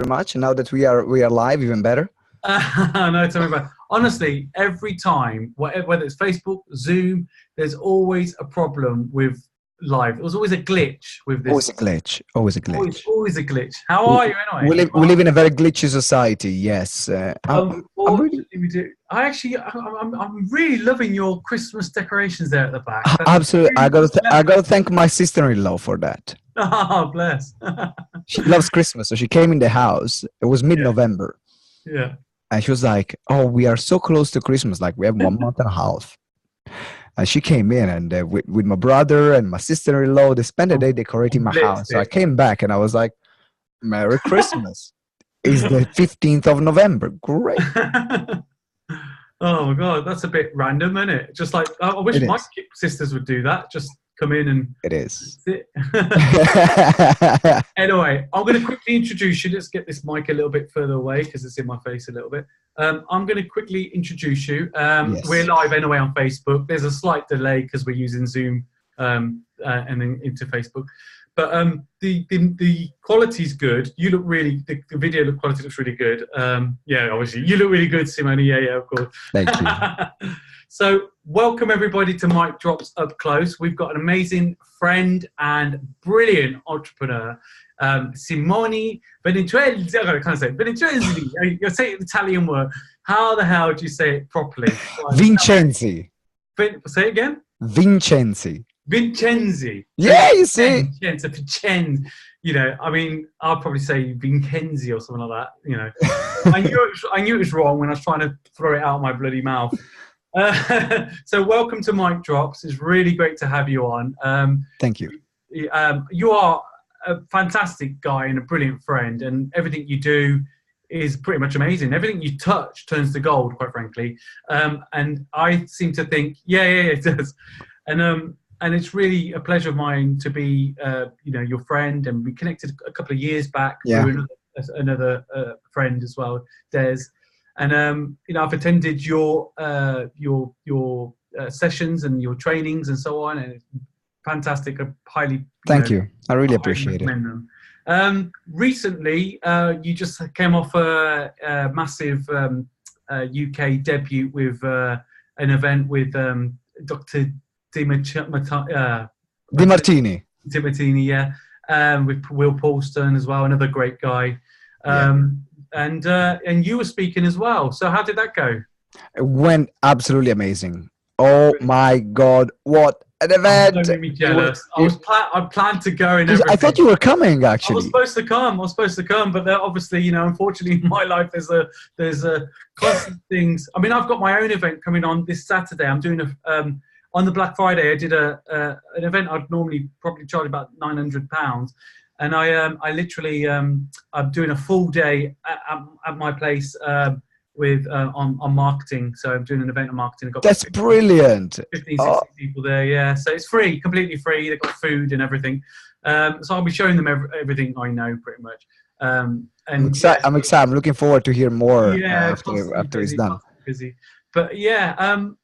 much. Now that we are live, even better. No, tell me about it. Honestly, every time, whether it's Facebook, Zoom, there's always a problem with live. There was always a glitch with this. Always a glitch. Always a glitch. Always a glitch. How are you anyway? We live in a very glitchy society. Yes, I'm really Unfortunately, we do. I'm really loving your Christmas decorations there at the back. That's absolutely. really I gotta thank my sister-in-law for that. Oh, bless. She loves Christmas, so she came in the house. It was mid-November, Yeah. and she was like, "Oh, we are so close to Christmas. Like we have 1 month and a half." And she came in, and with my brother and my sister-in-law, they spent the day decorating my house. So I came back, and I was like, "Merry Christmas!" It's the 15th of November. Great. Oh my God, that's a bit random, isn't it? Just like I wish my sisters would do that. Just come in and it is. Anyway, I'm going to quickly introduce you. Let's get this mic a little bit further away because it's in my face a little bit. I'm going to quickly introduce you. Yes. We're live anyway on Facebook. There's a slight delay because we're using Zoom and then into Facebook. But the quality's good. You look really, the video quality looks really good. Yeah, obviously. You look really good, Simone. Yeah, of course. Thank you. So welcome everybody to Mic Drops Up Close. We've got an amazing friend and brilliant entrepreneur, Simone Benintuelzi. I can't say it. Benintuelzi. You're saying Italian word. How the hell do you say it properly? Vincenzi. Say it again. Vincenzi. Vincenzi. Yeah, you see. Vincenzi. You know, I mean, I'll probably say Vincenzi or something like that. You know, I knew it was wrong when I was trying to throw it out of my bloody mouth. So welcome to Mic Drops. It's really great to have you on. Thank you. You are a fantastic guy and a brilliant friend, and everything you do is pretty much amazing. Everything you touch turns to gold, quite frankly. And I seem to think, yeah, it does. And it's really a pleasure of mine to be, your friend. And we connected a couple of years back through another friend as well, Des. And I've attended your sessions and your trainings and so on, and it's fantastic. I highly thank you. I really appreciate it. Them. Recently, you just came off a massive UK debut with an event with Dr. Dimartini, with Will Paulston as well, another great guy. And you were speaking as well. So how did that go? It went absolutely amazing. Oh my God, what an event! Don't make me jealous. I planned to go and everything. I thought you were coming actually. I was supposed to come, but obviously, unfortunately, in my life, there's a constant things. I mean, I've got my own event coming on this Saturday. I'm doing on the Black Friday. I did an event I'd normally probably charge about £900. And I literally, I'm doing a full day at my place with on marketing. So I'm doing an event on marketing. I've got That's brilliant. 15, 16 people there, yeah. So it's free, completely free. They've got food and everything. So I'll be showing them everything I know, pretty much. And I'm excited. I'm looking forward to hear more after it's done. Busy. But yeah,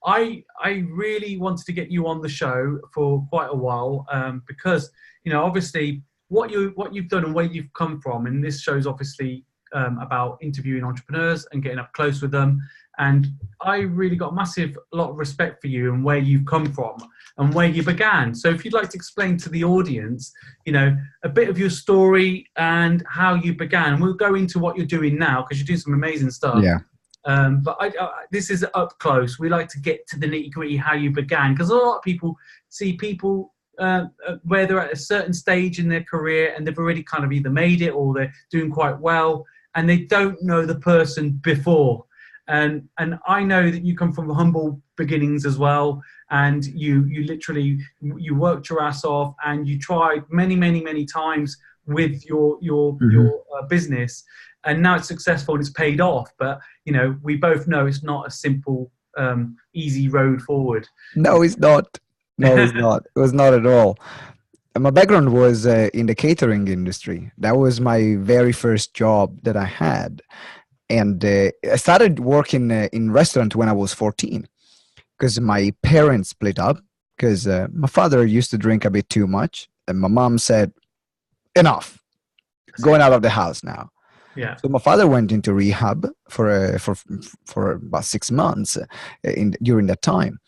I really wanted to get you on the show for quite a while because obviously what you've done and where you've come from, and this show's obviously about interviewing entrepreneurs and getting up close with them. And I really got a lot of respect for you and where you've come from and where you began. So if you'd like to explain to the audience, a bit of your story and how you began. And we'll go into what you're doing now because you're doing some amazing stuff. Yeah. But this is up close. We like to get to the nitty gritty how you began, because a lot of people see people where they're at a certain stage in their career and they've already kind of either made it or they're doing quite well and they don't know the person before. And I know that you come from humble beginnings as well, and you literally worked your ass off and you tried many times with your business. And now it's successful and it's paid off. But, we both know it's not a simple, easy road forward. No, it's not. No, it's not. It was not at all. My background was in the catering industry. That was my very first job that I had. And I started working in restaurant when I was 14 because my parents split up because my father used to drink a bit too much. And my mom said, enough, going out of the house now. Yeah. So my father went into rehab for about 6 months during that time,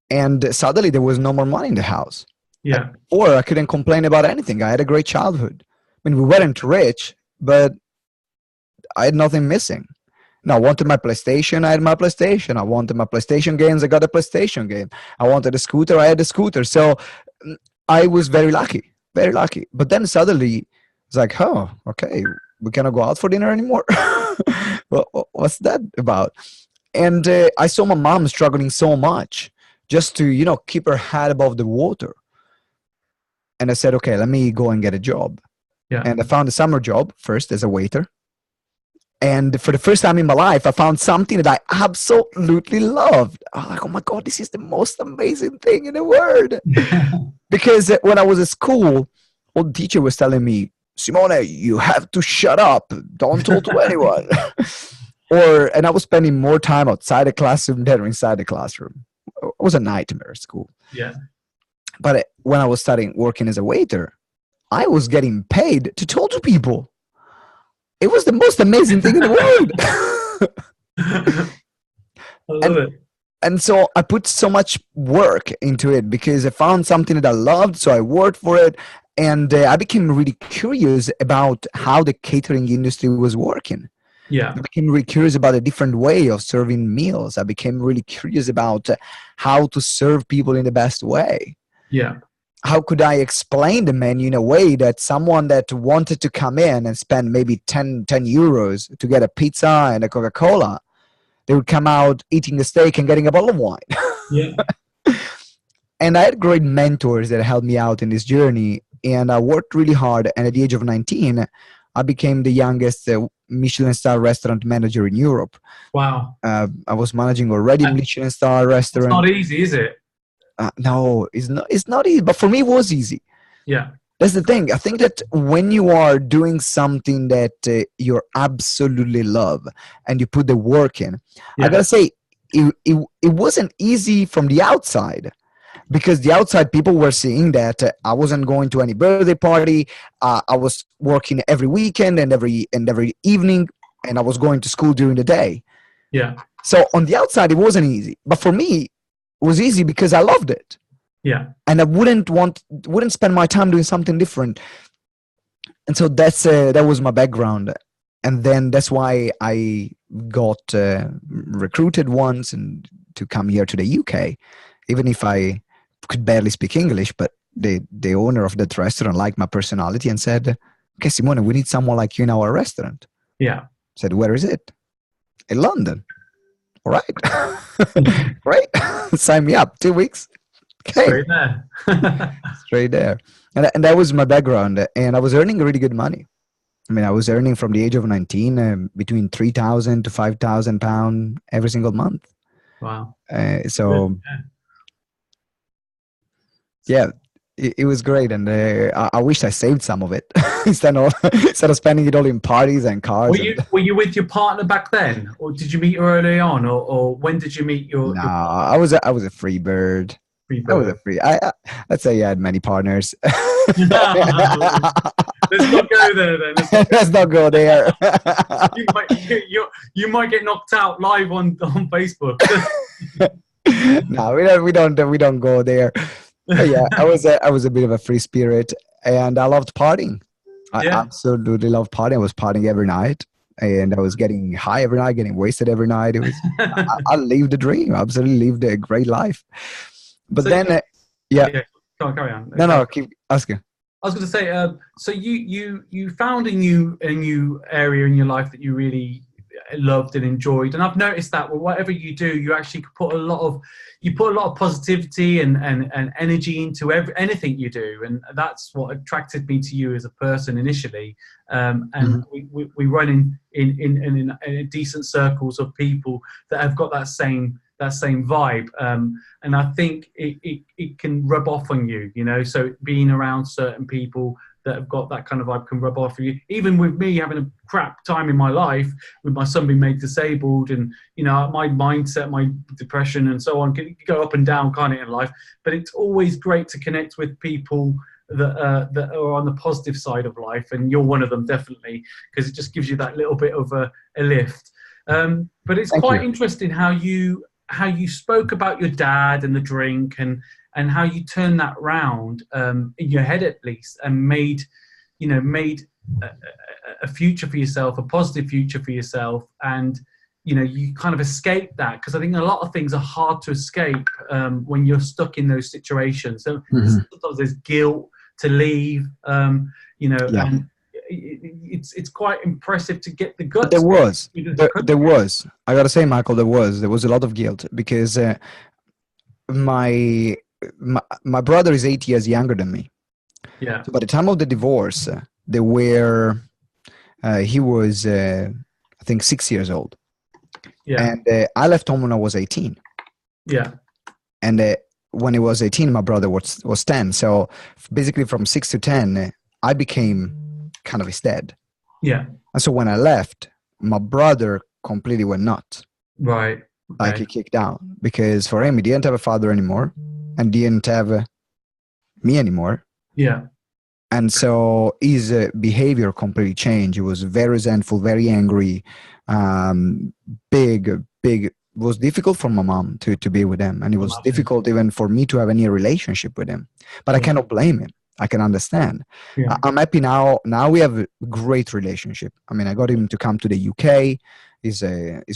and suddenly there was no more money in the house. And Yeah. before I couldn't complain about anything. I had a great childhood. I mean, we weren't rich, but I had nothing missing. No, I wanted my PlayStation. I had my PlayStation. I wanted my PlayStation games. I got a PlayStation game. I wanted a scooter. I had a scooter. So mm, I was very lucky, very lucky. But then suddenly it's like, oh, okay, we cannot go out for dinner anymore. What's that about? And I saw my mom struggling so much just to, keep her head above the water. And I said, okay, let me go and get a job. Yeah. And I found a summer job first as a waiter. And for the first time in my life, I found something that I absolutely loved. I was like, oh my God, this is the most amazing thing in the world. Because when I was at school, old teacher was telling me, Simone, you have to shut up. Don't talk to anyone. And I was spending more time outside the classroom than inside the classroom. It was a nightmare at school. Yeah. But when I was starting working as a waiter, I was getting paid to talk to people. It was the most amazing thing in the world. I love it. And so I put so much work into it because I found something that I loved. So I worked for it. And I became really curious about how the catering industry was working. Yeah. I became really curious about a different way of serving meals. I became really curious about how to serve people in the best way. Yeah. How could I explain the menu in a way that someone that wanted to come in and spend maybe 10 euros to get a pizza and a Coca-Cola, they would come out eating the steak and getting a bottle of wine. Yeah. And I had great mentors that helped me out in this journey. And I worked really hard. And at the age of 19, I became the youngest Michelin star restaurant manager in Europe. Wow. I was managing already Michelin star restaurant. It's not easy, is it? No, it's not. It's not easy. But for me, it was easy. Yeah. That's the thing. I think that when you are doing something that you absolutely love and you put the work in, Yeah. I gotta say, it wasn't easy from the outside. Because the outside people were seeing that I wasn't going to any birthday party. I was working every weekend and every evening, and I was going to school during the day. Yeah. So on the outside, it wasn't easy. But for me, it was easy because I loved it. Yeah. And I wouldn't spend my time doing something different. And so that was my background. And then that's why I got recruited once and to come here to the UK, even if I could barely speak English, but the owner of that restaurant liked my personality and said, okay, Simone, we need someone like you in our restaurant. Yeah. I said, where is it? In London. All right. Great. Sign me up. 2 weeks. Okay. Straight there. Straight there. And that was my background. And I was earning really good money. I mean, I was earning from the age of 19 between 3,000 to 5,000 pounds every single month. Wow. So... yeah, it was great, and I wish I saved some of it instead of spending it all in parties and cars. Were you with your partner back then, or did you meet her early on, or when did you meet your? No, I was a free bird. I was a free. Let's say I had many partners. Let's not go there then. Let's not go there. You might get knocked out live on Facebook. No, we don't go there. But yeah, I was a bit of a free spirit, and I loved partying. I absolutely loved partying. I was partying every night, and I was getting high every night, getting wasted every night. It was I lived the dream. I absolutely lived a great life. But so then, yeah. Go on, carry on. No, keep asking. I was going to say, so you found a new area in your life that you really loved and enjoyed, and I've noticed that whatever you do, you actually put a lot of positivity and energy into anything you do, and that's what attracted me to you as a person initially. And we run in a decent circles of people that have got that same vibe, and I think it can rub off on you, so being around certain people that have got that kind of vibe can rub off you. Even with me having a crap time in my life, with my son being made disabled, and my mindset, my depression and so on, can go up and down, can't it, in life? But it's always great to connect with people that are on the positive side of life, and you're one of them definitely, because it just gives you that little bit of a lift. But it's Thank quite you. interesting how you spoke about your dad and the drink, and how you turned that round, in your head at least, and made a future for yourself, a positive future for yourself, and you kind of escape that, because I think a lot of things are hard to escape, when you're stuck in those situations. So Hmm. sometimes there's guilt to leave, Yeah. and it's quite impressive to get the But there guts was, to the there country. was. I gotta say, Michael, there was a lot of guilt because my, my brother is 8 years younger than me. Yeah, So by the time of the divorce, they were he was I think 6 years old, yeah, and I left home when I was 18, yeah, and when he was 18, my brother was 10. So basically, from 6 to 10, I became kind of his dad. yeah. And so when I left, my brother completely went nuts. Right. Like Okay. he kicked out because for him, he didn't have a father anymore and didn't have me anymore. Yeah, And so his behavior completely changed. He was very resentful, very angry, um, big. It was difficult for my mom to be with him. And it was imagine. difficult even for me to have any relationship with him. But I Yeah, cannot blame him. I can understand. yeah, I'm happy now. Now we have a great relationship. I mean, I got him to come to the UK. He's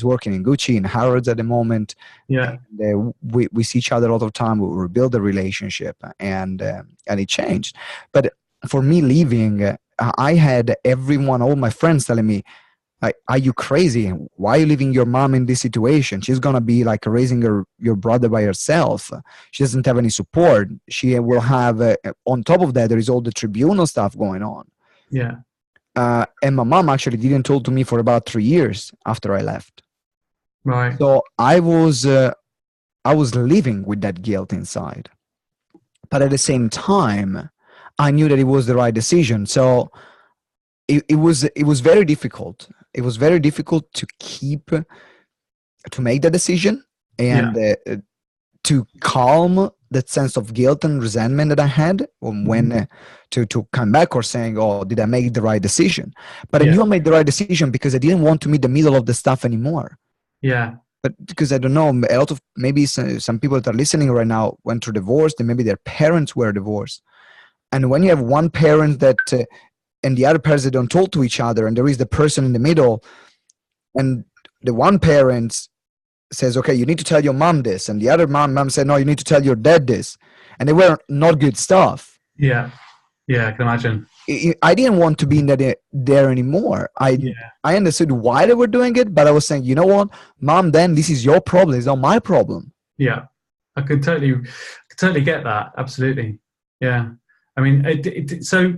working in Gucci in Harrods at the moment, yeah, and we see each other a lot of time. We rebuild a relationship, and it changed. But for me leaving, I had everyone, all my friends telling me, are you crazy? Why are you leaving your mom in this situation? She's going to be like raising your brother by herself. She doesn't have any support. She will have, on top of that, there is all the tribunal stuff going on. yeah. And my mom actually didn't told to me for about 3 years after I left. Right. So I was living with that guilt inside. But at the same time, I knew that it was the right decision. So it was very difficult. It was very difficult to make the decision Yeah, and to calm that sense of guilt and resentment that I had when mhm. to come back or saying, "Oh, did I make the right decision?" But I Yeah, knew I made the right decision because I didn't want to meet the middle of the stuff anymore. yeah, But because I don't know, a lot of maybe some people that are listening right now went through divorce, then maybe their parents were divorced, and when you have one parent that and the other parents that don't talk to each other, and there is the person in the middle, and the one parent says, okay, you need to tell your mom this, and the other mom said, no, you need to tell your dad this, and they were not good stuff. yeah, yeah. I can imagine. I didn't want to be in that there anymore. Yeah, I understood why they were doing it, but I was saying, you know what, mom, then this is your problem, it's not my problem. yeah. I could totally get that. Absolutely. Yeah. I mean, so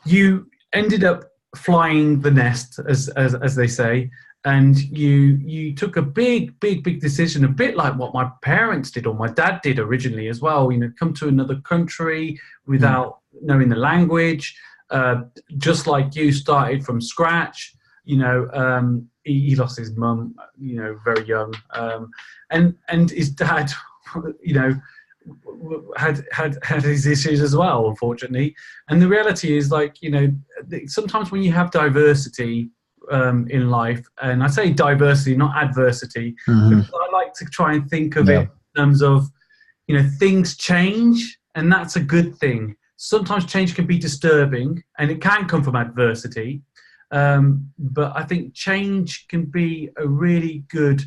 you ended up flying the nest, as they say, and you took a big decision, a bit like what my parents did or my dad did originally as well. Come to another country Mm. without knowing the language, just like you started from scratch. He lost his mum, very young, and his dad, you know had his issues as well, unfortunately. And the reality is, like, sometimes when you have diversity, in life, and I say diversity, not adversity, Hmm. because I like to try and think of it Yeah. in terms of, things change, and that's a good thing. Sometimes change can be disturbing, and it can come from adversity. But I think change can be a really good,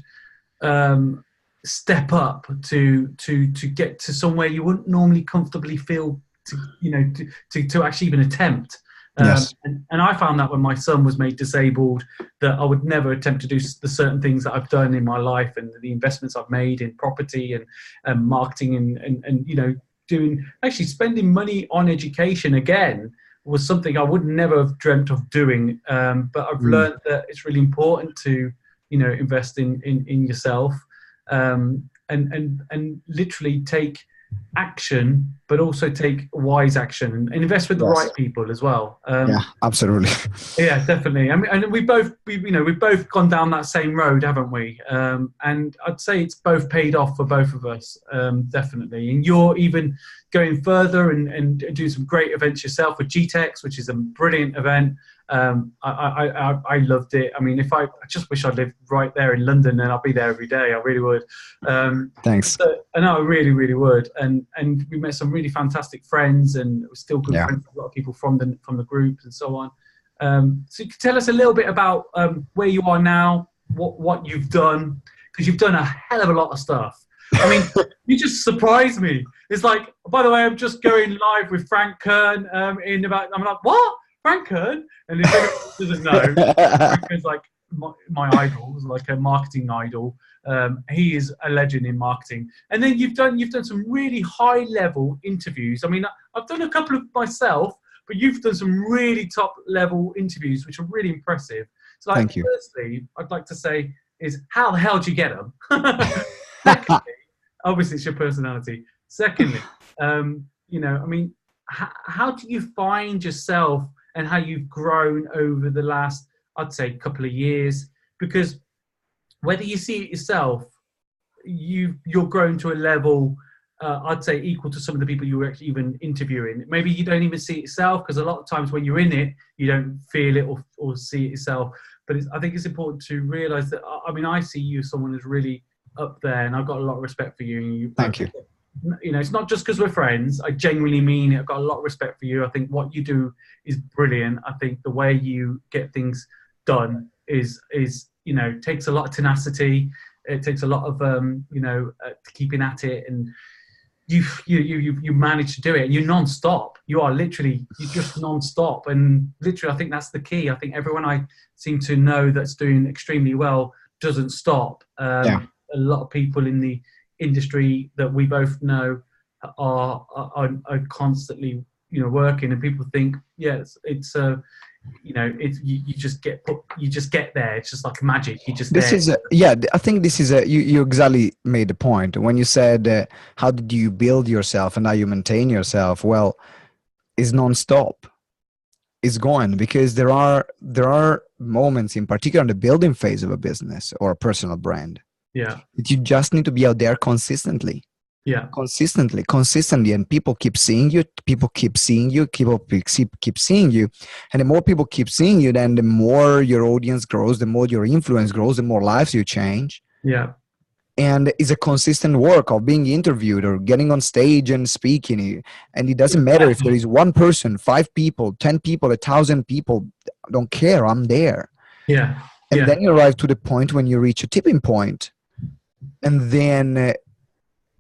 um, step up to get to somewhere you wouldn't normally comfortably feel to actually even attempt. Yes. And I found that when my son was made disabled, that I would never attempt to do the certain things that I've done in my life, and the investments I've made in property and marketing, and doing, actually spending money on education again, was something I would never have dreamt of doing. But I've Mm. learned that it's really important to invest in yourself, and literally take action but also take wise action and invest with the Yes. right people as well. Yeah, absolutely. Yeah, definitely. I mean, and we've both gone down that same road, haven't we? And I'd say it's both paid off for both of us, definitely. And you're even going further and do some great events yourself with GTEx, which is a brilliant event. I loved it. I mean, I just wish I lived right there in London, and I'll be there every day. I really would. Thanks. So, I know I really, really would. And we met some really fantastic friends, and we're still good Yeah. friends with a lot of people from the group and so on. So you can tell us a little bit about where you are now, what you've done, because you've done a hell of a lot of stuff. I mean, you just surprised me. It's like, by the way, I'm just going live with Frank Kern in about. I'm like, what? Frank Kern? And if anyone doesn't know, Frank is like my idol, like a marketing idol. He is a legend in marketing. And then you've done some really high level interviews. I mean, I've done a couple of myself, but you've done some really top level interviews, which are really impressive. So, like, Thank you. Firstly, I'd like to say is how the hell do you get them? Secondly, obviously it's your personality. Secondly, I mean, how do you find yourself and how you've grown over the last, I'd say, couple of years? Because whether you see it yourself, you're grown to a level, I'd say, equal to some of the people you were actually even interviewing. Maybe you don't even see it yourself, because a lot of times when you're in it, you don't feel it or see it yourself. But I think it's important to realise that, I mean, I see you as someone who's really up there, and I've got a lot of respect for you. Thank you. You know, it's not just because we're friends. I genuinely mean it. I've got a lot of respect for you. I think what you do is brilliant. I think the way you get things done is takes a lot of tenacity. It takes a lot of keeping at it, and you manage to do it, and you're non-stop. You're just non-stop, and literally I think that's the key. I think everyone I seem to know that's doing extremely well doesn't stop. A lot of people in the industry that we both know are constantly working, and people think you just get there. It's just like magic. You just I think this is you exactly made the point when you said how did you build yourself and how you maintain yourself. Well, it's non-stop. It's going, because there are moments, in particular in the building phase of a business or a personal brand, that you just need to be out there consistently. Consistently, and people keep seeing you, keep seeing you, and the more people keep seeing you, then the more your audience grows, the more your influence grows, the more lives you change. And it's a consistent work of being interviewed or getting on stage and speaking, and it doesn't matter if there is one person, 5 people, 10 people, 1,000 people. I don't care, I'm there. And then you arrive to the point when you reach a tipping point, and then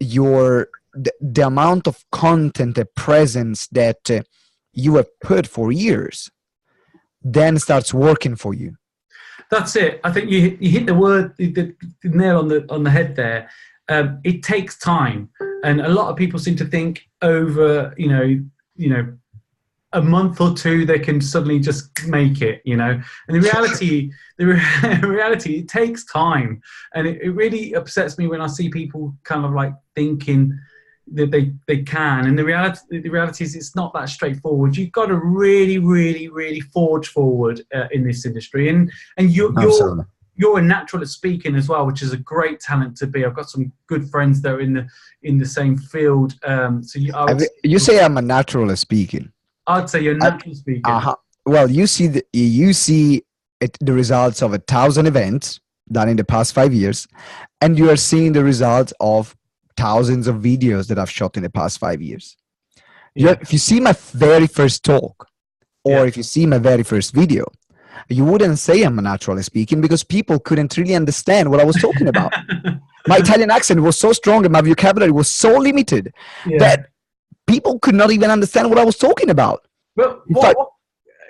the amount of content, the presence that you have put for years, then starts working for you. That's it. I think you hit the nail on the head there. It takes time, and a lot of people seem to think over a month or two they can suddenly just make it, and the reality it takes time, and it really upsets me when I see people kind of like thinking that they can, and the reality is it's not that straightforward. You've got to really, really, really forge forward in this industry, and you're a natural at speaking as well, which is a great talent to be. I've got some good friends that are in the same field. You say I'm a natural at speaking. I'd say you're natural speaking. Well, you see the results of 1,000 events done in the past 5 years, and you are seeing the results of thousands of videos that I've shot in the past 5 years. If you see my very first talk, or if you see my very first video, you wouldn't say I'm a natural at speaking, because people couldn't really understand what I was talking about. My Italian accent was so strong and my vocabulary was so limited that people could not even understand what I was talking about. But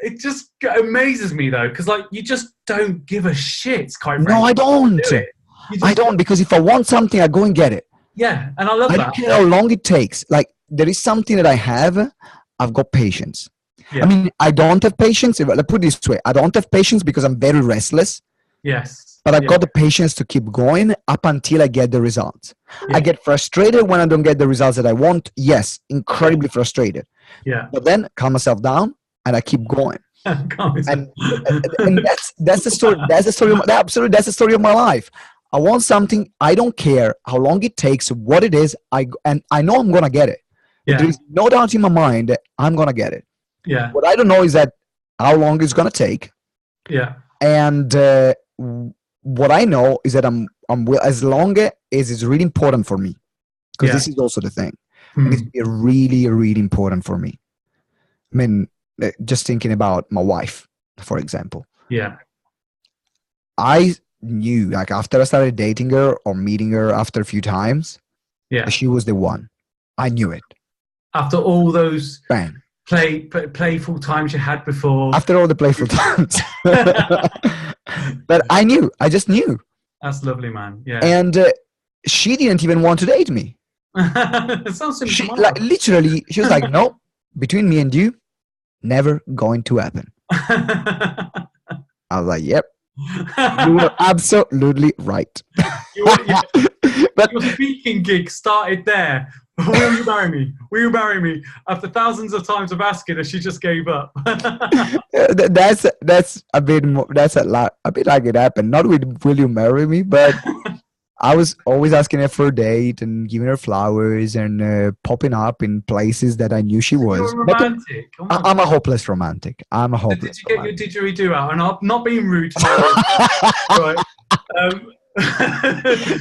it just amazes me though, because like you just don't give a shit. No, I don't. I don't, because if I want something, I go and get it. Yeah, and I love that. I don't care how long it takes. Like, there is something that I have. I've got patience. I mean, I don't have patience. Let's put it this way. I don't have patience because I'm very restless. Yes. but I Yeah. got the patience to keep going up until I get the results. I Yeah. get frustrated when I don't get the results that I want. Yes, Yeah. incredibly frustrated. Yeah. But then calm myself down and I keep going. Can't And that's the story. That's the story. Absolutely, that's the story of my life. I want something. I don't care how long it takes, what it is. And I know I'm gonna get it. There Yeah. is no doubt in my mind that I'm gonna get it. Yeah. What I don't know is that how long it's gonna take. Yeah. And what I know is that I'm will as long as it's really important for me, because Yeah. this is also the thing. And it's Hmm. really really important for me. I mean, just thinking about my wife, for example. Yeah. I knew, like, after I started dating her or meeting her after a few times, that Yeah. she was the one. I knew it. After all those Bang. playful times you had before. After all the playful times. But I knew. I just knew. That's lovely, man. Yeah. And she didn't even want to date me. It sounds similar to She, mine. like, literally, she was like, no, between me and you, never going to happen. I was like, yep, you were absolutely right. Your But speaking gig started there. Will you marry me? Will you marry me? After thousands of times of asking her, she just gave up. that's a bit more, that's a lot, a bit like it happened. Not with will you marry me, but I was always asking her for a date and giving her flowers and popping up in places that I knew she So was. you're But romantic. Oh my I'm a God. hopeless romantic. I'm a So did hopeless you get your romantic. didgeridoo out? And I'm not being rude to my wife, right? Um,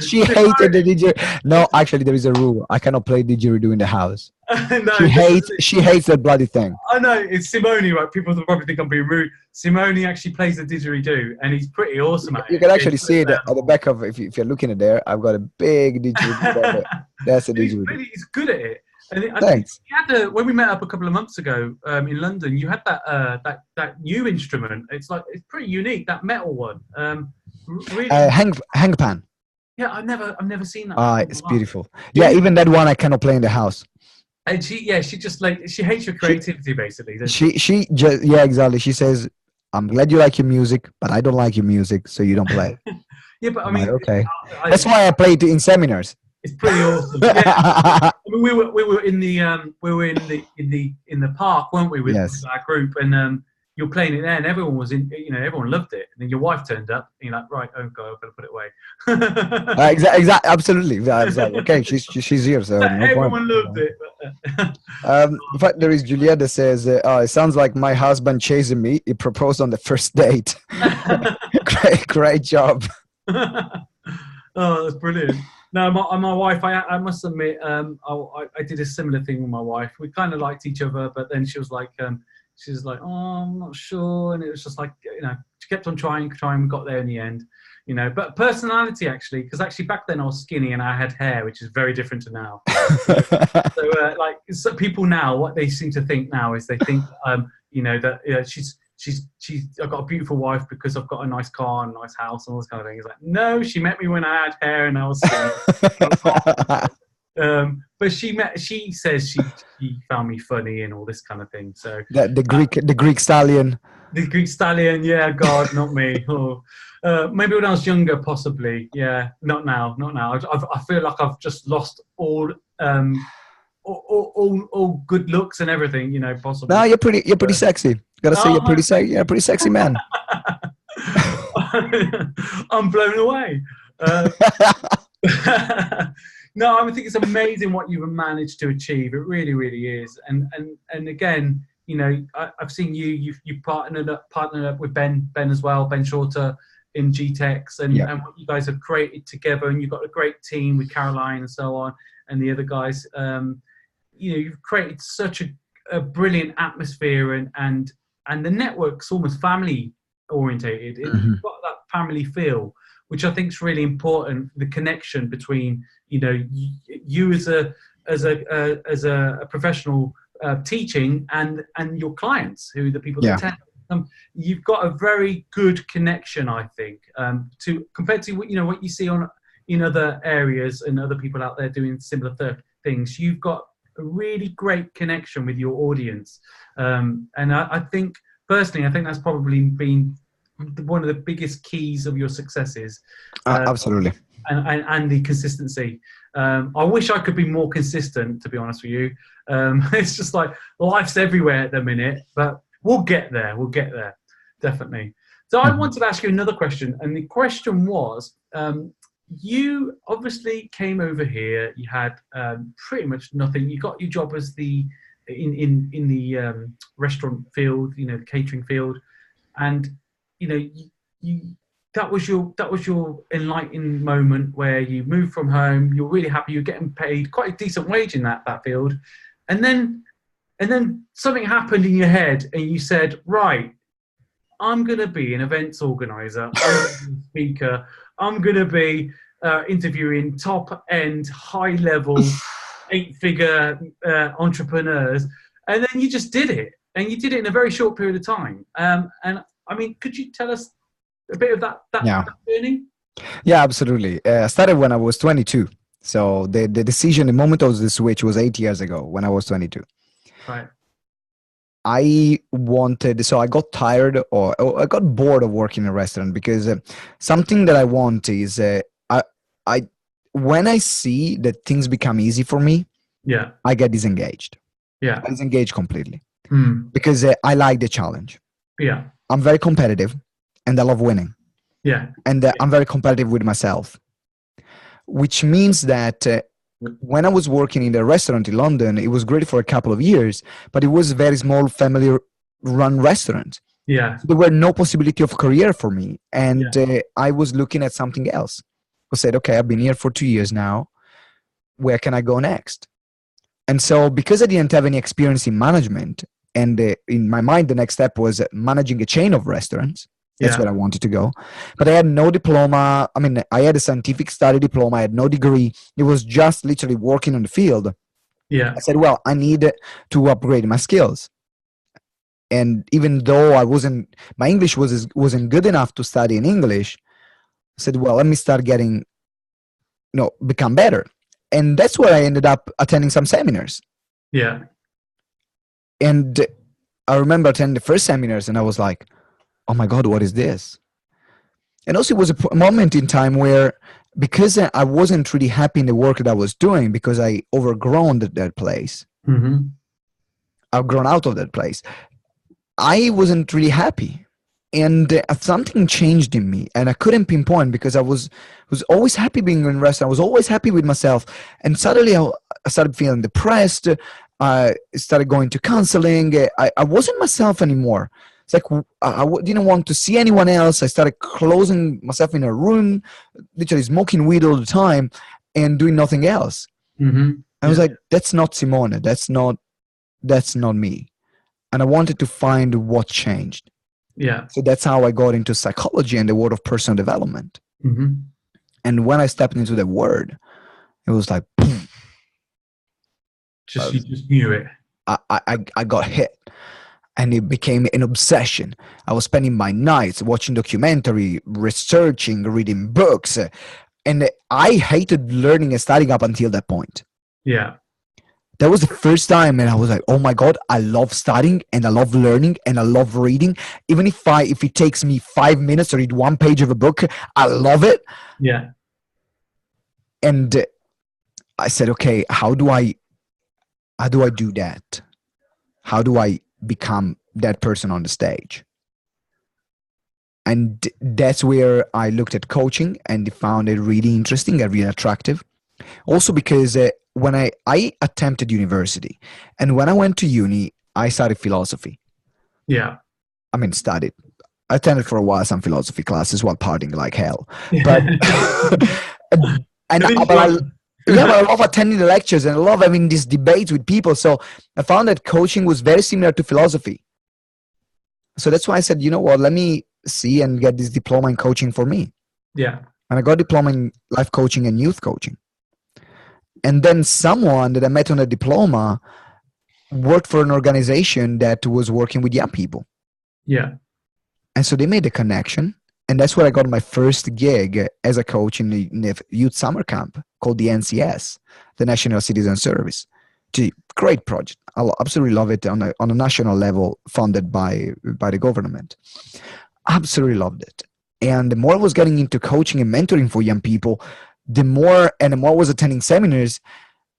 She hated the didgeridoo. No, actually, there is a rule. I cannot play didgeridoo in the house. no, She hates that bloody thing. I know it's Simone, right? People probably think I'm being rude. Simone actually plays the didgeridoo, and he's pretty awesome at You it. can He actually puts see it down at the back of, if you're looking at there, I've got a big didgeridoo there. That's a he's didgeridoo. really he's good at it. And I think Thanks. you had when we met up a couple of months ago in London. You had that new instrument. It's pretty unique. That metal one. Really, Hang pan. yeah. I've never seen that Ah, before in it's my life. beautiful. Yeah, Yeah, even that one I cannot play in the house. and she just like she hates your She, creativity basically, doesn't she? she just, yeah, exactly. She says, "I'm glad you like your music, but I don't like your music, so you don't play it." Yeah, but I I'm like, mean, okay. I, That's why I play it in seminars. it's pretty awesome. Yeah, I mean, we were in the park, weren't we, with Yes. our group, and you're playing it there, and everyone was in, everyone loved it. And then your wife turned up, and you're like, right, oh god, I've got to put it away. Absolutely. I was like, okay, she's here, so no Everyone problem. loved it. In fact, there is Juliet that says, "Oh, it sounds like my husband chasing me. He proposed on the first date." Great job. Oh, that's brilliant. No, my wife, I must admit, I did a similar thing with my wife. We kind of liked each other, but then she was like, oh, I'm not sure. And it was just like, she kept on trying. We got there in the end, but personality actually, because actually back then I was skinny and I had hair, which is very different to now. So people now, what they seem to think now is they think, that she's I've got a beautiful wife because I've got a nice car and a nice house and all this kind of thing. It's like, no, she met me when I had hair and I was but she says she found me funny and all this kind of thing. So The Greek stallion. the Greek stallion, yeah, God, not me. Oh. Maybe when I was younger, possibly. Yeah, not now. I feel like I've just lost all good looks and everything, possibly. No, you're pretty sexy. Gotta say, Oh, man, thank you're a pretty sexy man. I'm blown away. No, I think it's amazing what you've managed to achieve. It really, really is. And again, I've seen you've partnered up with Ben as well, Ben Shorter in GTEx, and what you guys have created together. And you've got a great team with Caroline and so on, and the other guys. You've created such a brilliant atmosphere, and the network's almost family orientated. You've got that family feel, which I think is really important. The connection between you as a professional teaching and your clients, who the people that attend. You've got a very good connection, I think, compared to what you see in other areas and other people out there doing similar things. You've got a really great connection with your audience, and I think personally, I think that's probably been one of the biggest keys of your successes. Uh, Absolutely. and the consistency. I wish I could be more consistent, to be honest with you. It's just like life's everywhere at the minute, but we'll get there. We'll get there, definitely. So I Mhm. wanted to ask you another question, and the question was, you obviously came over here. You had pretty much nothing. You got your job as the in the restaurant field, the catering field, and you that was your enlightening moment where you moved from home. You're really happy. You're getting paid quite a decent wage in that field, and then something happened in your head, and you said, right, I'm going to be an events organizer. I'm going to be a speaker. I'm going to be interviewing top end, high level, 8-figure entrepreneurs. And then you just did it. And you did it in a very short period of time. And I mean, could you tell us a bit of that Yeah. journey? Yeah, absolutely. I started when I was 22. So the decision, the moment of the switch was 8 years ago when I was 22. Right. So I got tired or I got bored of working in a restaurant because something that I want is I when I see that things become easy for me, Yeah. I get disengaged. Yeah. I disengage completely Mm. because I like the challenge. Yeah. I'm very competitive and I love winning. Yeah. And I'm very competitive with myself, which means that when I was working in the restaurant in London, it was great for a couple of years, but it was a very small family run restaurant. Yeah. So there were no possibility of career for me. And Yeah. I was looking at something else. I said, okay, I've been here for 2 years now. Where can I go next? And so because I didn't have any experience in management, and in my mind, the next step was managing a chain of restaurants. That's Yeah. where I wanted to go. But I had no diploma. I mean, I had a scientific study diploma. I had no degree. It was just literally working on the field. Yeah. I said, well, I need to upgrade my skills. And even though my English wasn't good enough to study in English, I said, well, let me start become better. And that's where I ended up attending some seminars. Yeah. And I remember attending the first seminars and I was like, oh my God, what is this? And also it was a moment in time where, because I wasn't really happy in the work that I was doing, because I overgrown that place, Mm-hmm. I've grown out of that place, I wasn't really happy. And something changed in me and I couldn't pinpoint, because I was always happy being in restaurant. I was always happy with myself. And suddenly I started feeling depressed. I started going to counseling. I wasn't myself anymore. It's like didn't want to see anyone else. I started closing myself in a room, literally smoking weed all the time and doing nothing else. Mm-hmm. I was like, that's not Simone. That's not me. And I wanted to find what changed. Yeah. So that's how I got into psychology and the world of personal development. Mm-hmm. And when I stepped into the word, it was like, boom, You just knew it. I got hit. And it became an obsession. I was spending my nights watching documentary, researching, reading books. And I hated learning and studying up until that point. Yeah. That was the first time, and I was like, oh my God, I love studying and I love learning and I love reading. Even if it takes me 5 minutes to read one page of a book, I love it. Yeah. And I said, okay, how do I do that? How do I become that person on the stage? And that's where I looked at coaching and found it really interesting and really attractive. Also because when I attempted university, and when I went to uni, I studied philosophy. Yeah. I mean, studied. I attended for a while some philosophy classes while partying like hell. But but I love attending the lectures and I love having these debates with people. So I found that coaching was very similar to philosophy. So that's why I said, you know what, let me see and get this diploma in coaching for me. Yeah. And I got a diploma in life coaching and youth coaching. And then someone that I met on a diploma worked for an organization that was working with young people. Yeah. And so they made a connection. And that's where I got my first gig as a coach in the youth summer camp called the NCS, the National Citizen Service. Great project. I absolutely love it on a national level, funded by the government. absolutely loved it. And the more I was getting into coaching and mentoring for young people, the more I was attending seminars,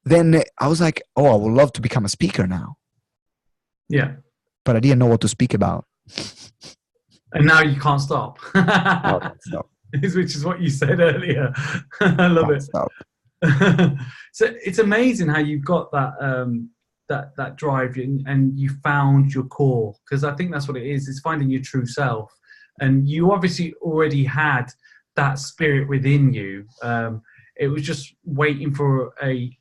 then I was like, oh, I would love to become a speaker now. Yeah. But I didn't know what to speak about. And now you can't stop. Now I can't stop. Which is what you said earlier. I love Can't it. stop. So it's amazing how you've got that drive and you found your core, because I think that's what it is. It's finding your true self, and you obviously already had that spirit within you. It was just waiting for a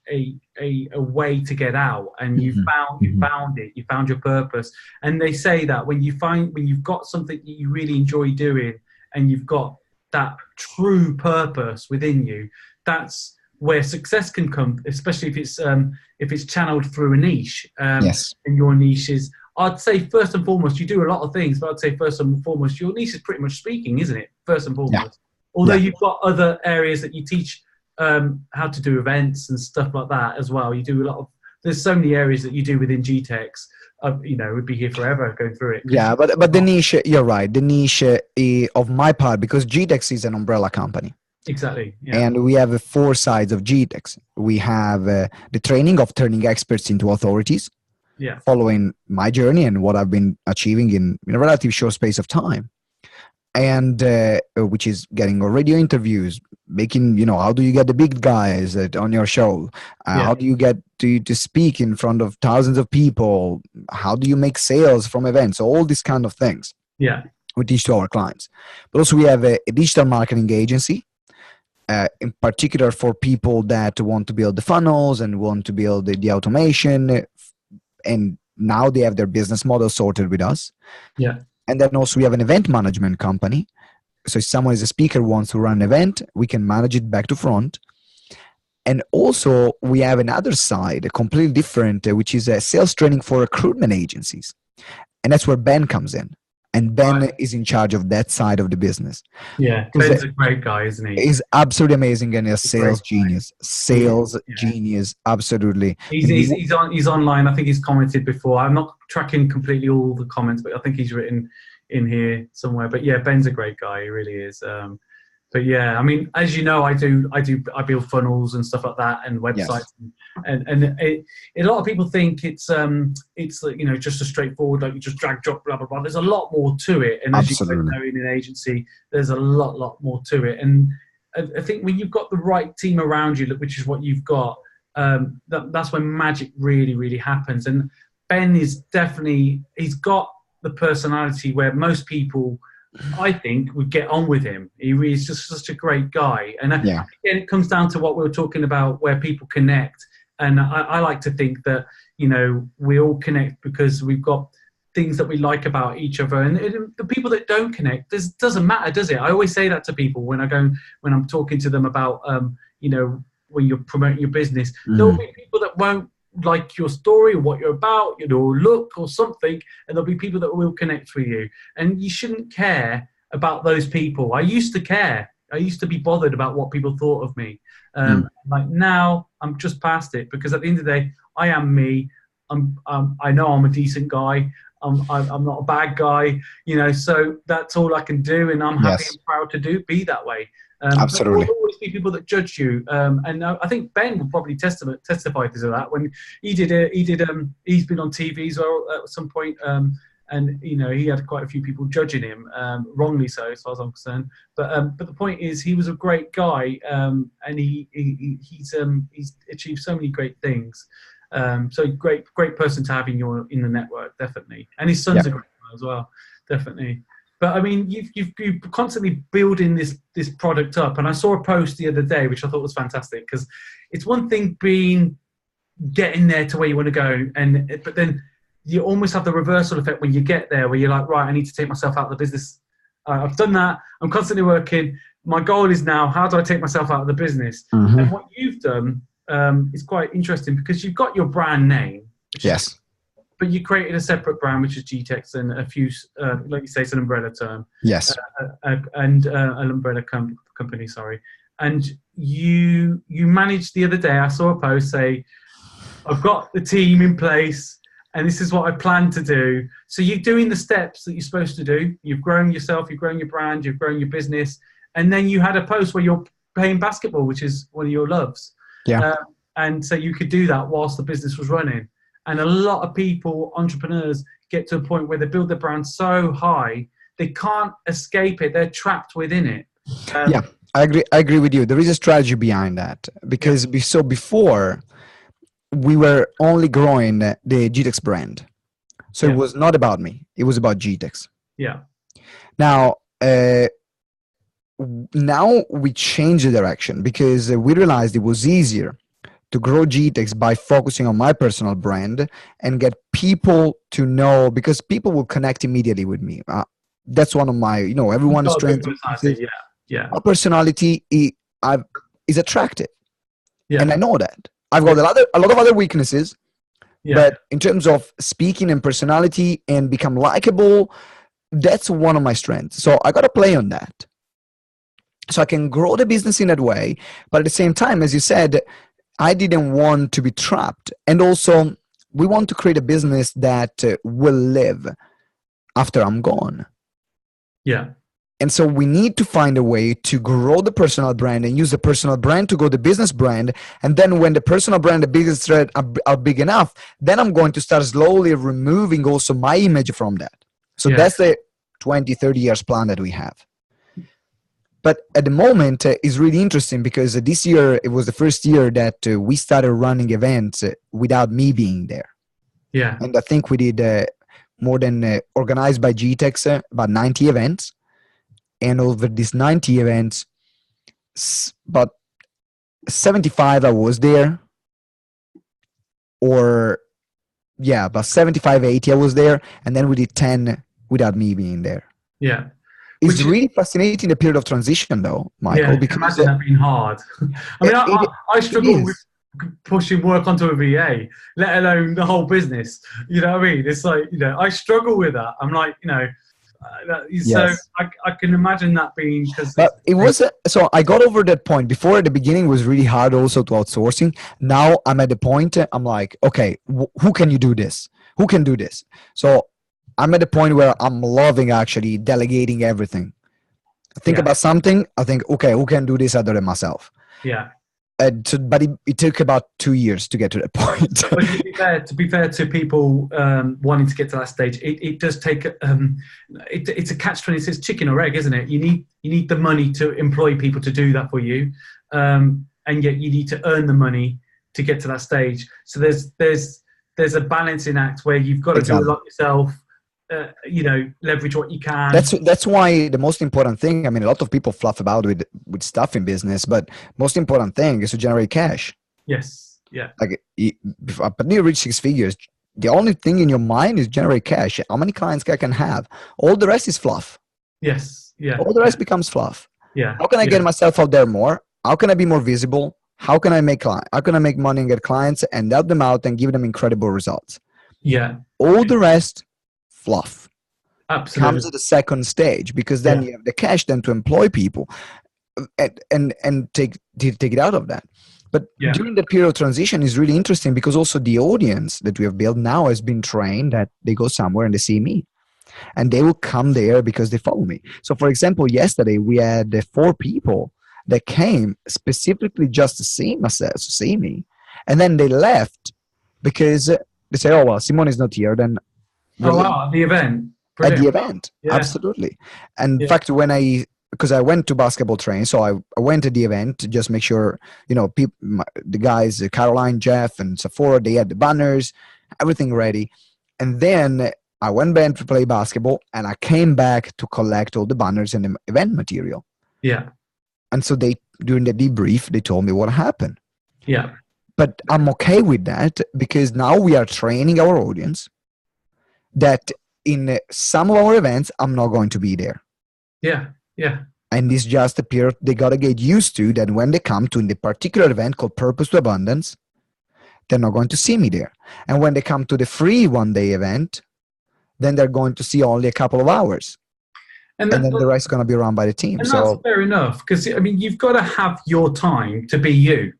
way to get out, and you found it. You found your purpose. And they say that when you've got something that you really enjoy doing, and you've got that true purpose within you, that's where success can come, especially if it's channeled through a niche. Yes. And your niche is, I'd say first and foremost, you do a lot of things, but I'd say first and foremost, your niche is pretty much speaking, isn't it? First and foremost. Yeah. Although you've got other areas that you teach, how to do events and stuff like that as well. You do a lot of, there's so many areas that you do within GTEx. We'd be here forever going through it. Yeah, but the niche, you're right. The niche of my part, because GTEx is an umbrella company. Exactly. Yeah. And we have 4 sides of GTEx. We have the training of turning experts into authorities, following my journey and what I've been achieving in a relatively short space of time. And which is getting radio interviews, making, how do you get the big guys on your show? How do you get to speak in front of thousands of people? How do you make sales from events? All these kind of things. Yeah. We teach to our clients. But also we have a digital marketing agency, in particular for people that want to build the funnels and want to build the automation. And now they have their business model sorted with us. Yeah. And then also we have an event management company. So if someone is a speaker, wants to run an event, we can manage it back to front. And also we have another side, completely different, which is a sales training for recruitment agencies. And that's where Ben comes in. And Ben is in charge of that side of the business. Yeah, Ben's a great guy, isn't he? He's absolutely amazing, and he's a sales genius. Genius, absolutely. He's online. I think he's commented before. I'm not tracking completely all the comments, but I think he's written in here somewhere. But yeah, Ben's a great guy. He really is. But yeah, I mean, as you know, I build funnels and stuff like that, and websites, and a lot of people think it's just a straightforward, like you just drag drop blah blah blah. There's a lot more to it, and as you know, in an agency, there's a lot more to it. And I think when you've got the right team around you, which is what you've got, that's when magic really happens. And Ben is definitely, he's got the personality where most people, I think, would get on with him. He's just such a great guy. And again, it comes down to what we were talking about, where people connect. And I like to think that, we all connect because we've got things that we like about each other. And the people that don't connect, this doesn't matter, does it? I always say that to people when I'm talking to them about, when you're promoting your business. There'll be people that won't like your story or what you're about, look or something, and there'll be people that will connect with you. And you shouldn't care about those people. I used to care. I used to be bothered about what people thought of me. Like now, I'm just past it, because at the end of the day, I am me. I know I'm a decent guy. I'm not a bad guy. So that's all I can do, and I'm happy and proud to be that way. Absolutely. There will always be people that judge you, and I think Ben will probably testify to that. When he's been on TV as well at some point, and he had quite a few people judging him, wrongly so, as far as I'm concerned. But the point is, he was a great guy, and he's achieved so many great things. So great person to have in the network, definitely. And his son's a great guy as well, definitely. But I mean, you've constantly building this product up, and I saw a post the other day which I thought was fantastic, because it's one thing getting there to where you want to go, but then you almost have the reversal effect when you get there, where you're like, right, I need to take myself out of the business. I've done that. I'm constantly working. My goal is now, how do I take myself out of the business? And what you've done is quite interesting, because you've got your brand name. But you created a separate brand, which is GTEx, and a few, like you say, it's an umbrella term. Yes. And an umbrella company, sorry. And you managed the other day, I saw a post say, I've got the team in place. and this is what I plan to do. So you're doing the steps that you're supposed to do. You've grown yourself, you've grown your brand, you've grown your business, and then you had a post where you're playing basketball, which is one of your loves. Yeah. And so you could do that whilst the business was running. And a lot of people, entrepreneurs, get to a point where they build their brand so high, they can't escape it. They're trapped within it. Yeah, I agree with you. There is a strategy behind that because so before we were only growing the GTEx brand. So it was not about me. It was about GTEx. Yeah. Now, now we changed the direction because we realized it was easier to grow GTEx by focusing on my personal brand and get people to know, because people will connect immediately with me. That's one of my, everyone's strength. Yeah. My personality is attractive. Yeah. And I know that. I've got a lot of other weaknesses, but in terms of speaking and personality and become likable, that's one of my strengths. So I got to play on that. So I can grow the business in that way. But at the same time, as you said, I didn't want to be trapped. And also, we want to create a business that will live after I'm gone. Yeah. And so we need to find a way to grow the personal brand and use the personal brand to grow the business brand. And then when the personal brand, the business thread are big enough, then I'm going to start slowly removing also my image from that. So that's the 20, 30 years plan that we have. But at the moment, it's really interesting because this year, it was the first year that we started running events without me being there. Yeah. And I think we did more than organized by GTEx, about 90 events. And over these 90 events, about 75 I was there. About 75, 80 I was there. And then we did 10 without me being there. Yeah. It's really fascinating, the period of transition, though, Michael. Yeah, because imagine that being hard. I mean, I struggle with pushing work onto a VA, let alone the whole business. You know what I mean? It's like, I struggle with that. I'm like, so I can imagine that being because. But it was so I got over that point. Before at the beginning, it was really hard also to outsourcing. Now I'm at the point. I'm like, okay, who can you do this? Who can do this? So I'm at the point where I'm loving actually delegating everything. I think about something. I think, okay, who can do this other than myself? Yeah. But it took about 2 years to get to that point. But to be fair to people wanting to get to that stage, it does take. It's a catch-26 chicken or egg, isn't it? You need the money to employ people to do that for you, and yet you need to earn the money to get to that stage. So there's a balancing act where you've got to do a lot yourself. Leverage what you can. That's why the most important thing. I mean, a lot of people fluff about with stuff in business, but most important thing is to generate cash. Yes. Yeah. Like, but you reach 6 figures, the only thing in your mind is generate cash. How many clients I can have? All the rest is fluff. Yes. Yeah. All the rest becomes fluff. Yeah. How can I get myself out there more? How can I be more visible? How can I make money and get clients and help them out and give them incredible results? Yeah. All the rest, fluff. Absolutely. Comes at the second stage, because then you have the cash then to employ people and take it out of that. But during the period of transition is really interesting because also the audience that we have built now has been trained that they go somewhere and they see me. And they will come there because they follow me. So for example, yesterday we had 4 people that came specifically just to see me. And then they left because they say, oh, well, Simone is not here. Then at the event. Brilliant. At the event, absolutely. And in fact, because I went to basketball training, so I went to the event to just make sure, the guys, Caroline, Jeff, and Sephora, they had the banners, everything ready. And then I went back to play basketball, and I came back to collect all the banners and the event material. Yeah. And so during the debrief, they told me what happened. Yeah. But I'm okay with that because now we are training our audience that in some of our events, I'm not going to be there. Yeah, yeah. And it's just a period they got to get used to that when they come to the particular event called Purpose to Abundance, they're not going to see me there. And when they come to the free one-day event, then they're going to see only a couple of hours. And then the rest is going to be run by the team. And that's fair enough because, I mean, you've got to have your time to be you.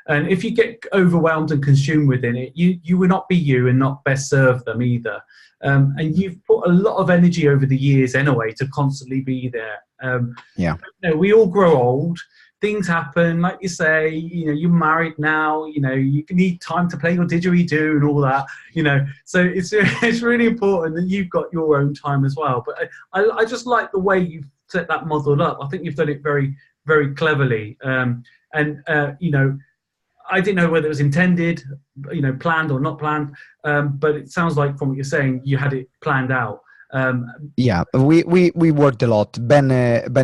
And if you get overwhelmed and consumed within it, you will not be you and not best serve them either. And you've put a lot of energy over the years anyway to constantly be there. Yeah. We all grow old. Things happen, like you say. You're married now. You need time to play your didgeridoo and all that. So it's really important that you've got your own time as well. But I just like the way you've set that model up. I think you've done it very, very cleverly. I didn't know whether it was intended, planned or not planned. But it sounds like from what you're saying, you had it planned out. Yeah, we worked a lot. Ben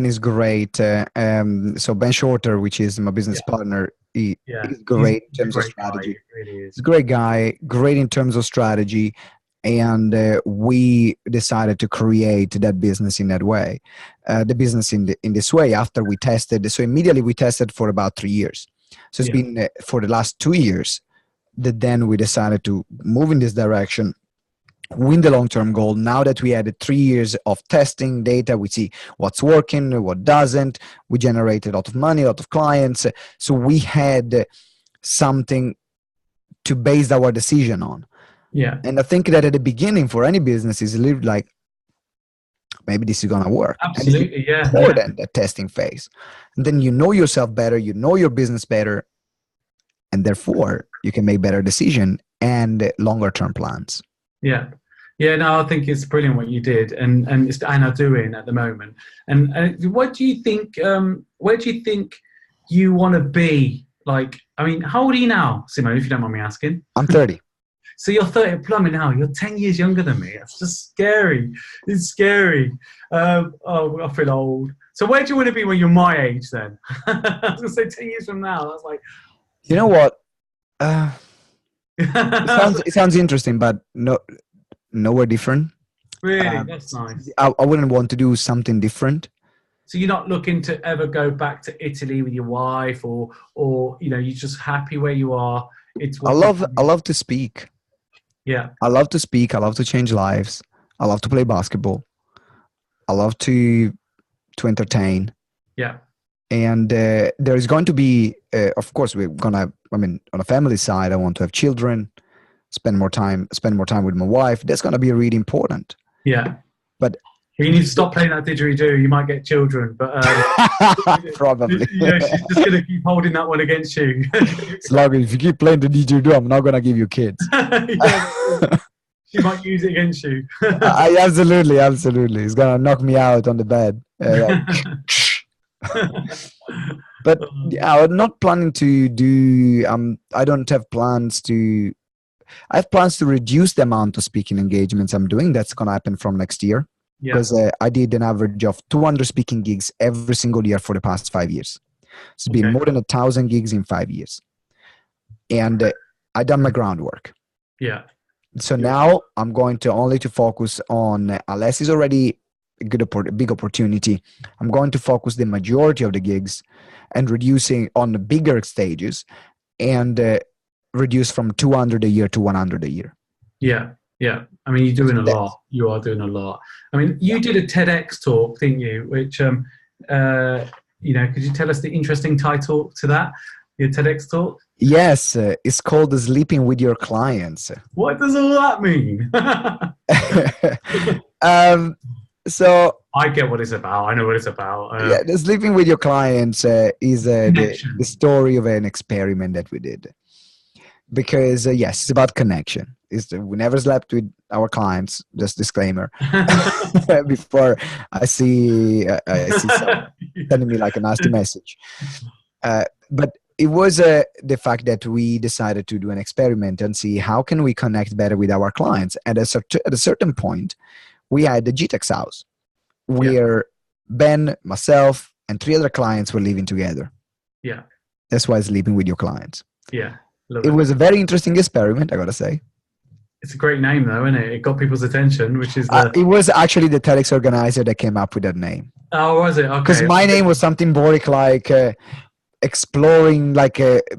is great. So Ben Shorter, which is my business partner, he's great in terms of strategy. Really is. He's a great guy, great in terms of strategy, and we decided to create that business in that way. The business in this way after we tested. So immediately we tested for about 3 years. So it's been for the last 2 years that then we decided to move in this direction. Win the long-term goal. Now that we had 3 years of testing data, we see what's working, what doesn't. We generated a lot of money, a lot of clients. So we had something to base our decision on. Yeah. And I think that at the beginning for any business is a little like, maybe this is going to work. Absolutely, yeah. More than the testing phase. And then you know yourself better, you know your business better, and therefore you can make better decision and longer-term plans. Yeah. Yeah, no, I think it's brilliant what you did and are doing at the moment. And what do you think? Where do you think you want to be? Like, I mean, how old are you now, Simone? If you don't mind me asking. I'm 30. So you're 30 plumbing now. You're 10 years younger than me. That's just scary. It's scary. I feel old. So where do you want to be when you're my age then? I was going to say 10 years from now. That's like. You know what? It sounds interesting, but nowhere different. Really, that's nice. I wouldn't want to do something different. So you're not looking to ever go back to Italy with your wife, or you're just happy where you are. I love to speak. Yeah. I love to speak. I love to change lives. I love to play basketball. I love to entertain. Yeah. And there is going to be, of course, on a family side, I want to have children, spend more time with my wife. That's going to be really important. Yeah. But you need to stop playing that didgeridoo. You might get children, but probably. She's just going to keep holding that one against you. It's like, if you keep playing the didgeridoo, I'm not going to give you kids. She might use it against you. Absolutely. It's going to knock me out on the bed. But yeah, I'm not planning to do. I don't have plans to. I have plans to reduce the amount of speaking engagements I'm doing. That's going to happen from next year. Because I did an average of 200 speaking gigs every single year for the past 5 years. It's been more than 1,000 gigs in 5 years. And I done my groundwork. Yeah. So now I'm going to only to focus on, unless it's already a big opportunity, I'm going to focus the majority of the gigs and reducing on the bigger stages and reduce from 200 a year to 100 a year. Yeah. Yeah, I mean, you're doing a lot. You are doing a lot. I mean, you did a TEDx talk, didn't you? Which, could you tell us the interesting title to that? Your TEDx talk? Yes, it's called Sleeping with Your Clients. What does all that mean? So I get what it's about. I know what it's about. The Sleeping with Your Clients is the story of an experiment that we did. Because yes, it's about connection. We never slept with our clients. Just disclaimer. Before I see someone sending me like a nasty message. But it was the fact that we decided to do an experiment and see how can we connect better with our clients. And at a certain point, we had the GTEx house where Ben, myself, and 3 other clients were living together. Yeah, that's why Sleeping with Your Clients. Yeah. It was a very interesting experiment, I gotta say. It's a great name, though, isn't it? It got people's attention, which is it was actually the TEDx organizer that came up with that name. Oh, was it? Okay. Because my name was something boring like exploring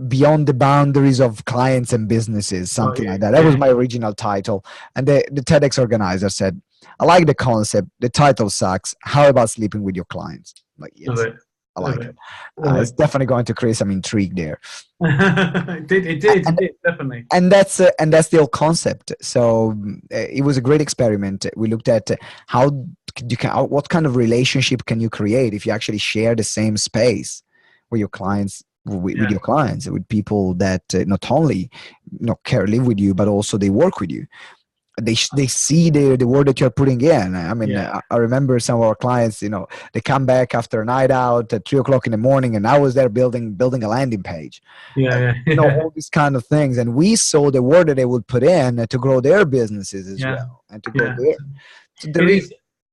beyond the boundaries of clients and businesses, something like that. That was my original title. And the TEDx organizer said, I like the concept. The title sucks. How about Sleeping with Your Clients? Like, yes. I like it. Love It's it. definitely going to create some intrigue there. It did, definitely. And that's the whole concept. So it was a great experiment. We looked at how you can, what kind of relationship can you create if you actually share the same space with your clients, with your clients, with people that not only care, live with you, but also they work with you. They see the work that you're putting in. I mean, I remember some of our clients, they come back after a night out at 3 o'clock in the morning, and I was there building a landing page. All these kind of things, and we saw the work that they would put in to grow their businesses as well, and to go there. So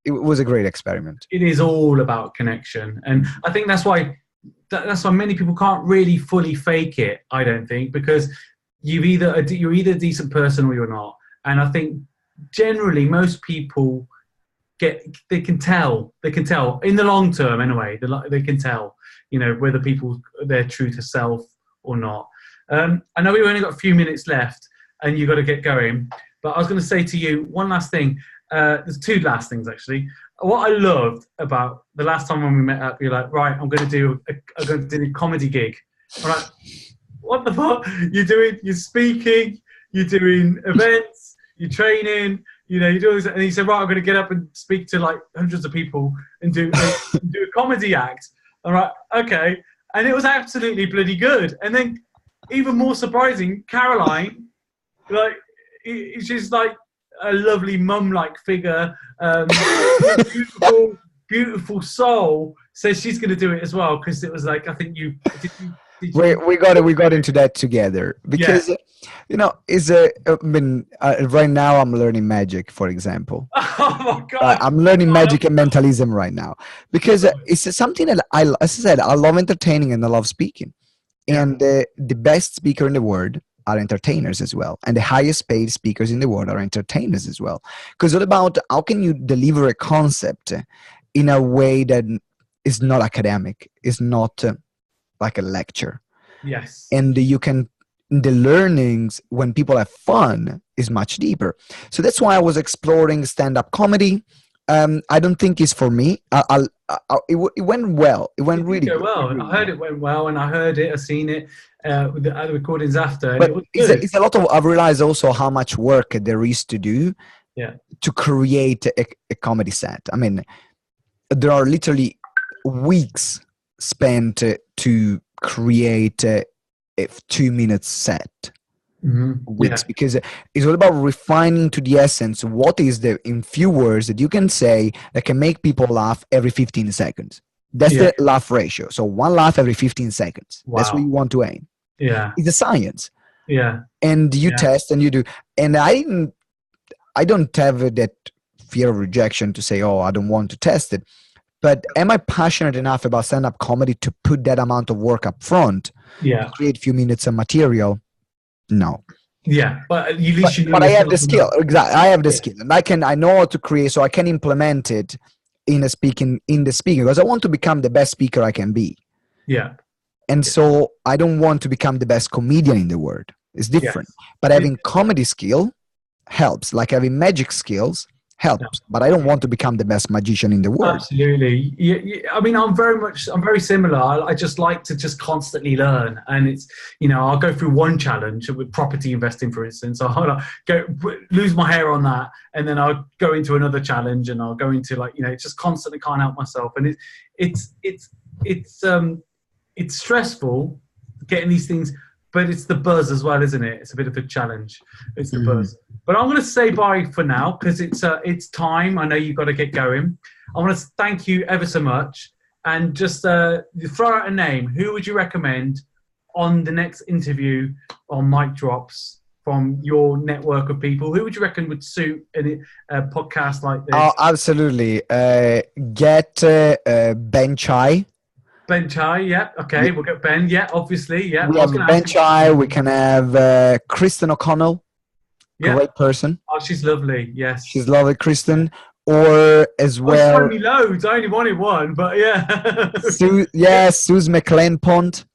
it was a great experiment. It is all about connection, and I think that's why many people can't really fully fake it. I don't think, because you're either a decent person or you're not. And I think generally most people they can tell in the long term anyway. They can tell, whether people they're true to self or not. I know we've only got a few minutes left, and you've got to get going. But I was going to say to you one last thing. There's two last things actually. What I loved about the last time when we met up, you're like, right, I'm going to do a comedy gig. I'm like, what the fuck? You're speaking, you're doing events. You're training, you're doing this, and he said, right, I'm going to get up and speak to like hundreds of people and do a comedy act. I'm like, okay. And it was absolutely bloody good. And then even more surprising, Caroline, like, she's like a lovely mum-like figure, beautiful soul, says she's going to do it as well, because it was like, I think we got into that together, because right now I'm learning magic, for example. Oh my God. I'm learning magic and mentalism right now, because it's something that as I said, I love entertaining and I love speaking, and the best speaker in the world are entertainers as well, and the highest paid speakers in the world are entertainers as well, because it's all about how can you deliver a concept in a way that is not academic, is not like a lecture. Yes. And the learnings when people have fun is much deeper. So that's why I was exploring stand-up comedy. I don't think it's for me. It went well. It went really well. Really I heard it went well, and I heard it. I've seen it with the other recordings after. And but it was good. It's a lot of. I've realized also how much work there is to do. To create a comedy set. I mean, there are literally weeks spent to create a 2-minute set. Weeks, because it's all about refining to the essence what is in few words that you can say that can make people laugh every 15 seconds. That's the laugh ratio. So one laugh every 15 seconds. Wow. That's what you want to aim. It's a science. And you test and you do. And I don't have that fear of rejection to say, I don't want to test it. But am I passionate enough about stand-up comedy to put that amount of work up front? To create a few minutes of material? No. But at least you know. But I have the skill. Exactly. I have the skill, and I know how to create, so I can implement it in the speaking, because I want to become the best speaker I can be. And so I don't want to become the best comedian in the world. It's different. But having comedy skill helps. Like having magic skills helps, but I don't want to become the best magician in the world. Absolutely. I mean, I'm very similar. I just like to just constantly learn, and it's, I'll go through one challenge with property investing, for instance. I'll lose my hair on that, and then I'll go into another challenge, and I'll go into just constantly can't help myself, and it's stressful getting these things, but it's the buzz as well, isn't it? It's a bit of a challenge. It's the buzz. But I'm going to say bye for now, because it's time. I know you've got to get going. I want to thank you ever so much. And just throw out a name. Who would you recommend on the next interview on Mic Drops from your network of people? Who would you reckon would suit a podcast like this? Oh, absolutely. Get Ben Chai. Ben Chai, okay. We'll get Ben, obviously, We have Ben Chai. We can have Kristen O'Connell. Great person. Oh, she's lovely. Yes, she's lovely, Kristen. Or as well. She told me loads. I only wanted one, but Suze McLean Pont.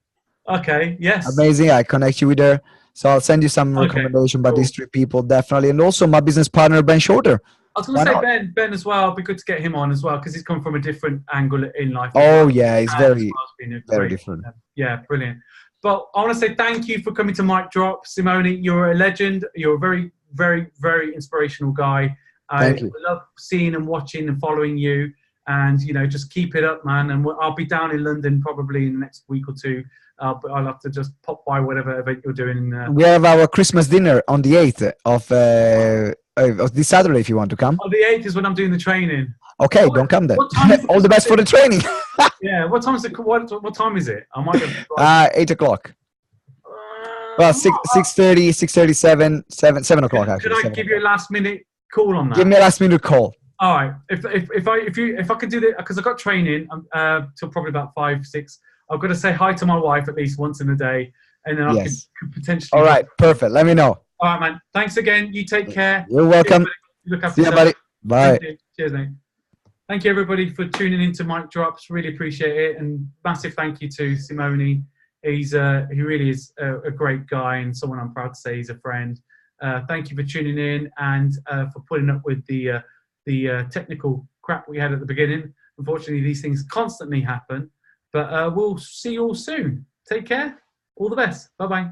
Okay. Yes. Amazing. I connect you with her, so I'll send you some recommendation about these three people definitely, and also my business partner Ben Shorter. I was going Why to say not? Ben as well. It'd be good to get him on as well because he's come from a different angle in life as Oh well. yeah, it's And as well very, as being a very great, different. yeah, brilliant. But I want to say thank you for coming to Mic Drop, Simone. You're a legend. You're a very, very, very inspirational guy. I Thank you. love seeing and watching and following you. And just keep it up, man. And I'll be down in London probably in the next week or two. But I'll have to just pop by whatever event you're doing. We have our Christmas dinner on the 8th of this Saturday if you want to come. On the 8th is when I'm doing the training. Okay, don't come then. What time is the All the best for the training. Yeah, what time is it? What time is it? I might have. 8 o'clock. Well, 6:30, 6:37, 7 o'clock actually. Could I give you a last minute call on that? Give me a last minute call. All right. If I could do that because I got training till probably about 5, 6. I've got to say hi to my wife at least once in a day, and then I could potentially. All right, perfect. Let me know. All right, man. Thanks again. You take care. You're welcome. Look after See you, yourself. buddy. Bye. Cheers, mate. Thank you, everybody, for tuning into Mic Drops. Really appreciate it. And massive thank you to Simone. He really is a great guy and someone I'm proud to say he's a friend. Thank you for tuning in and for putting up with the technical crap we had at the beginning. Unfortunately, these things constantly happen. But we'll see you all soon. Take care. All the best. Bye-bye.